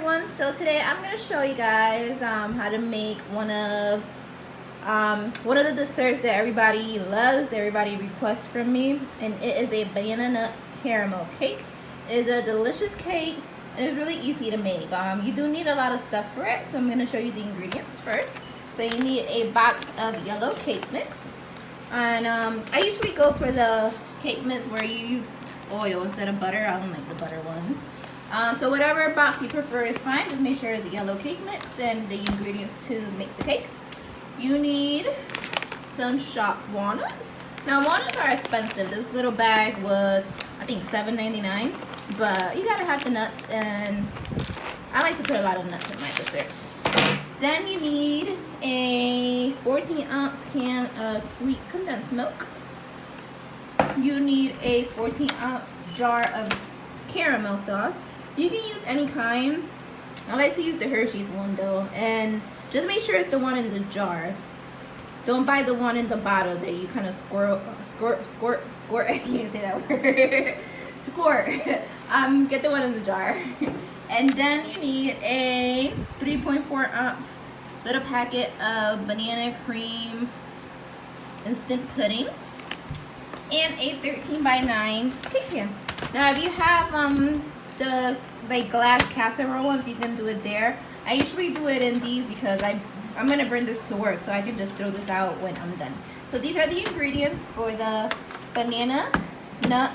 everyone, so today I'm going to show you guys how to make one of the desserts that everybody loves, that everybody requests from me, and it is a banana nut caramel cake. It's a delicious cake and it's really easy to make. You do need a lot of stuff for it, so I'm going to show you the ingredients first. So you need a box of yellow cake mix, and I usually go for the cake mix where you use oil instead of butter. I don't like the butter ones. So whatever box you prefer is fine. Just make sure it's the yellow cake mix and the ingredients to make the cake. You need some chopped walnuts. Now walnuts are expensive. This little bag was, I think, $7.99, but you gotta have the nuts, and I like to put a lot of nuts in my desserts. Then you need a 14-ounce can of sweet condensed milk. You need a 14-ounce jar of caramel sauce. You can use any kind. I like to use the Hershey's one though, and just make sure it's the one in the jar. Don't buy the one in the bottle that you kind of squirt. I can't say that word. Squirt. Get the one in the jar. And then you need a 3.4-ounce little packet of banana cream instant pudding and a 13x9 cake pan. Now if you have the glass casserole ones, you can do it there. I usually do it in these because I'm gonna bring this to work, so I can just throw this out when I'm done. So these are the ingredients for the banana nut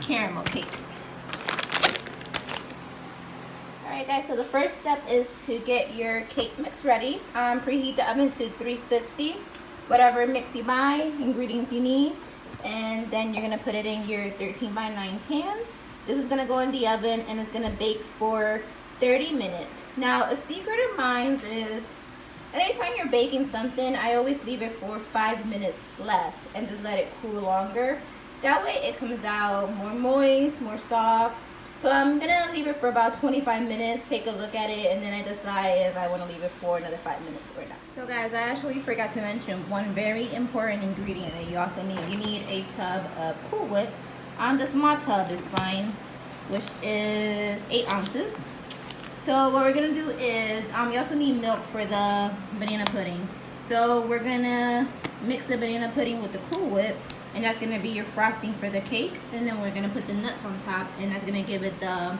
caramel cake. Alright guys, so the first step is to get your cake mix ready. Preheat the oven to 350, whatever mix you buy, ingredients you need, and then you're gonna put it in your 13x9 pan. This is gonna go in the oven and it's gonna bake for 30 minutes. Now, a secret of mine is anytime you're baking something, I always leave it for 5 minutes less and just let it cool longer. That way it comes out more moist, more soft. So I'm gonna leave it for about 25 minutes, take a look at it, and then I decide if I wanna leave it for another 5 minutes or not. So guys, I actually forgot to mention one very important ingredient that you also need. You need a tub of Cool Whip. The small tub is fine, which is 8 ounces. So what we're gonna do is, we also need milk for the banana pudding. So we're gonna mix the banana pudding with the Cool Whip, and that's gonna be your frosting for the cake. And then we're gonna put the nuts on top, and that's gonna give it the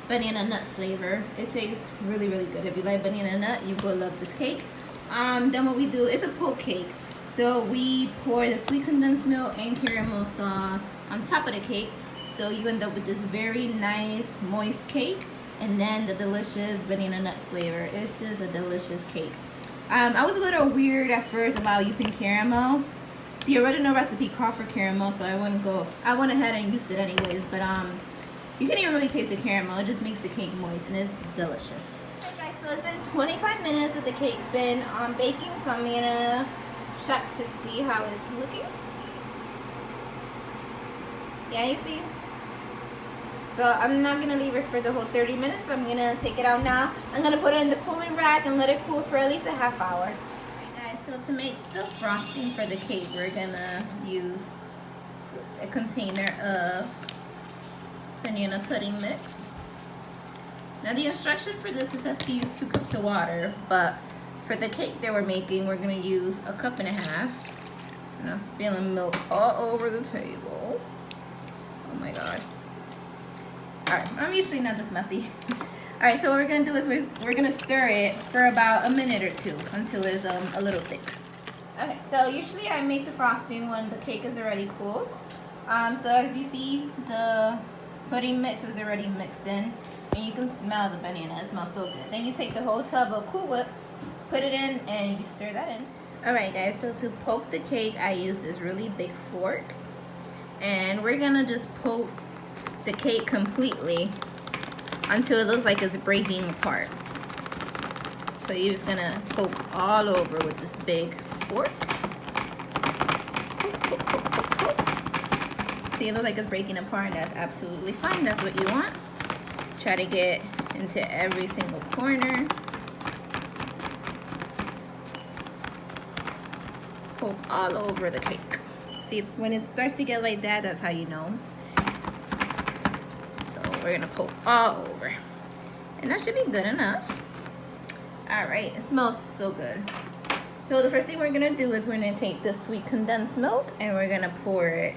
banana nut flavor. It tastes really, really good. If you like banana nut, you will love this cake. Then what we do, it's a poke cake. So we pour the sweet condensed milk and caramel sauce on top of the cake. So you end up with this very nice, moist cake, and then the delicious banana nut flavor. It's just a delicious cake. I was a little weird at first about using caramel. The original recipe called for caramel, so I went ahead and used it anyways. But you can't even really taste the caramel. It just makes the cake moist, and it's delicious. Okay guys, so it's been 25 minutes that the cake's been baking, so I'm gonna check to see how it's looking. Yeah, you see? So I'm not gonna leave it for the whole 30 minutes. I'm gonna take it out now. I'm gonna put it in the cooling rack and let it cool for at least a half hour. Alright guys, so to make the frosting for the cake, we're gonna use a container of banana pudding mix. Now the instruction for this, it says to use 2 cups of water, but for the cake that we're making, we're gonna use 1.5 cups. And I'm spilling milk all over the table. Oh my god. Alright, I'm usually not this messy. Alright, so what we're going to do is we're going to stir it for about a minute or two until it's a little thick. Okay, so usually I make the frosting when the cake is already cool. So as you see, the pudding mix is already mixed in, and you can smell the banana. It smells so good. Then you take the whole tub of Cool Whip, put it in, and you stir that in. Alright guys, so to poke the cake, I use this really big fork. And we're going to just poke the cake completely until it looks like it's breaking apart. So you're just gonna poke all over with this big fork. Poke, poke, poke, poke, poke. See, it looks like it's breaking apart, and that's absolutely fine. That's what you want. Try to get into every single corner. Poke all over the cake. See, when it starts to get like that, that's how you know. So we're gonna poke all over. And that should be good enough. All right, it smells so good. So the first thing we're gonna do is we're gonna take the sweet condensed milk and we're gonna pour it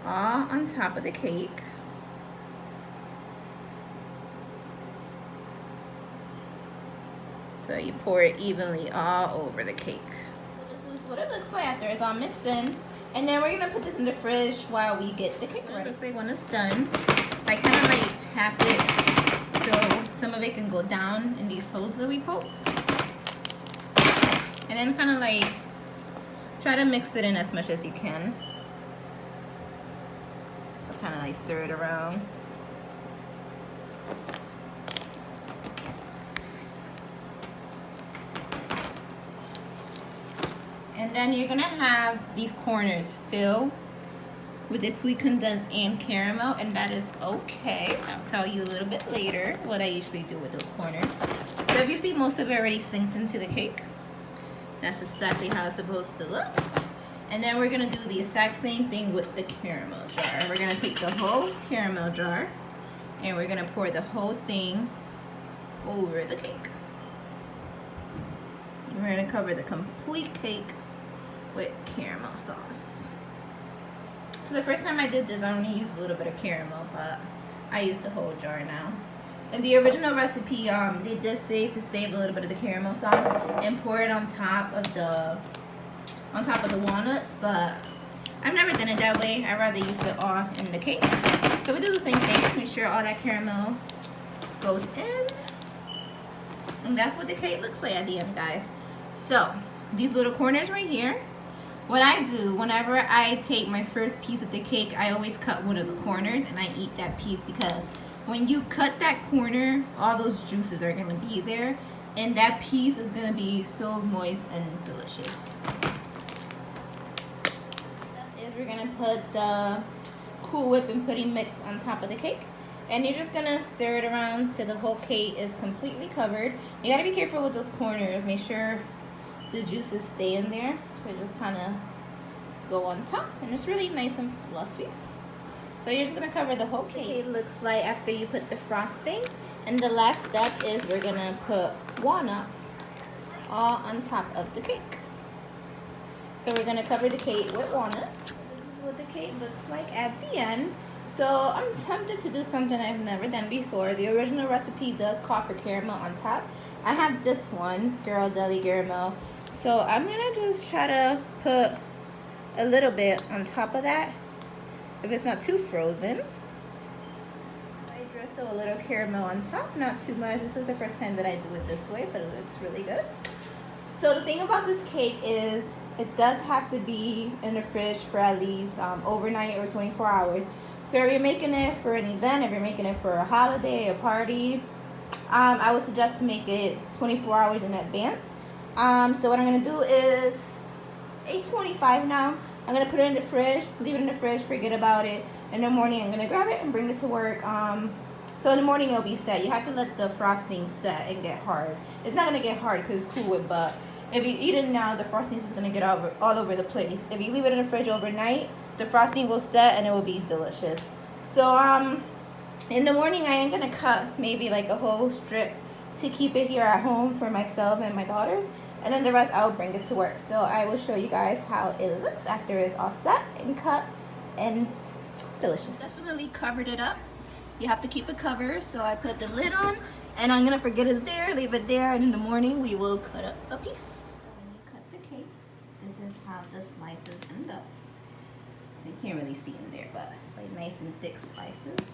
all on top of the cake. So you pour it evenly all over the cake. So this is what it looks like after it's all mixed in. And then we're gonna put this in the fridge while we get the cake ready. It looks like when it's done. So I kind of like tap it so some of it can go down in these holes that we poked. And then kind of like try to mix it in as much as you can. So kind of like stir it around. And then you're gonna have these corners fill with the sweet condensed and caramel, and that is okay. I'll tell you a little bit later what I usually do with those corners. So if you see, most of it already synced into the cake. That's exactly how it's supposed to look. And then we're gonna do the exact same thing with the caramel jar. We're gonna take the whole caramel jar and we're gonna pour the whole thing over the cake. We're gonna cover the complete cake with caramel sauce. So the first time I did this, I only used a little bit of caramel, but I used the whole jar now. In the original recipe, they did say to save a little bit of the caramel sauce and pour it on top of the walnuts, but I've never done it that way. I'd rather use it all in the cake. So we do the same thing. Make sure all that caramel goes in, and that's what the cake looks like at the end, guys. So these little corners right here, what I do whenever I take my first piece of the cake, I always cut one of the corners and I eat that piece, because when you cut that corner, all those juices are gonna be there, and that piece is gonna be so moist and delicious. Is we're gonna put the Cool Whip and pudding mix on top of the cake, and you're just gonna stir it around till the whole cake is completely covered. You gotta be careful with those corners. Make sure the juices stay in there, so just kind of go on top, and it's really nice and fluffy. So you're just gonna cover the whole cake. It looks like after you put the frosting, and the last step is we're gonna put walnuts all on top of the cake. So we're gonna cover the cake with walnuts. This is what the cake looks like at the end. So I'm tempted to do something I've never done before. The original recipe does call for caramel on top. I have this one, Ghirardelli Caramel. So I'm gonna just try to put a little bit on top of that, if it's not too frozen. I drizzle a little caramel on top, not too much. This is the first time that I do it this way, but it looks really good. So the thing about this cake is it does have to be in the fridge for at least overnight or 24 hours. So if you're making it for an event, if you're making it for a holiday, a party, I would suggest to make it 24 hours in advance. So what I'm going to do is 8:25 now. I'm going to put it in the fridge, leave it in the fridge, forget about it. In the morning, I'm going to grab it and bring it to work. So in the morning, it'll be set. You have to let the frosting set and get hard. It's not going to get hard because it's Cool Whip, but if you eat it now, the frosting is going to get all over the place. If you leave it in the fridge overnight, the frosting will set and it will be delicious. So in the morning, I am going to cut maybe like a whole strip to keep it here at home for myself and my daughters. And then the rest, I'll bring it to work. So I will show you guys how it looks after it's all set and cut and delicious. Definitely covered it up. You have to keep it covered. So I put the lid on, and I'm gonna forget it's there, leave it there, and in the morning we will cut up a piece. When you cut the cake, this is how the slices end up. You can't really see in there, but it's like nice and thick slices.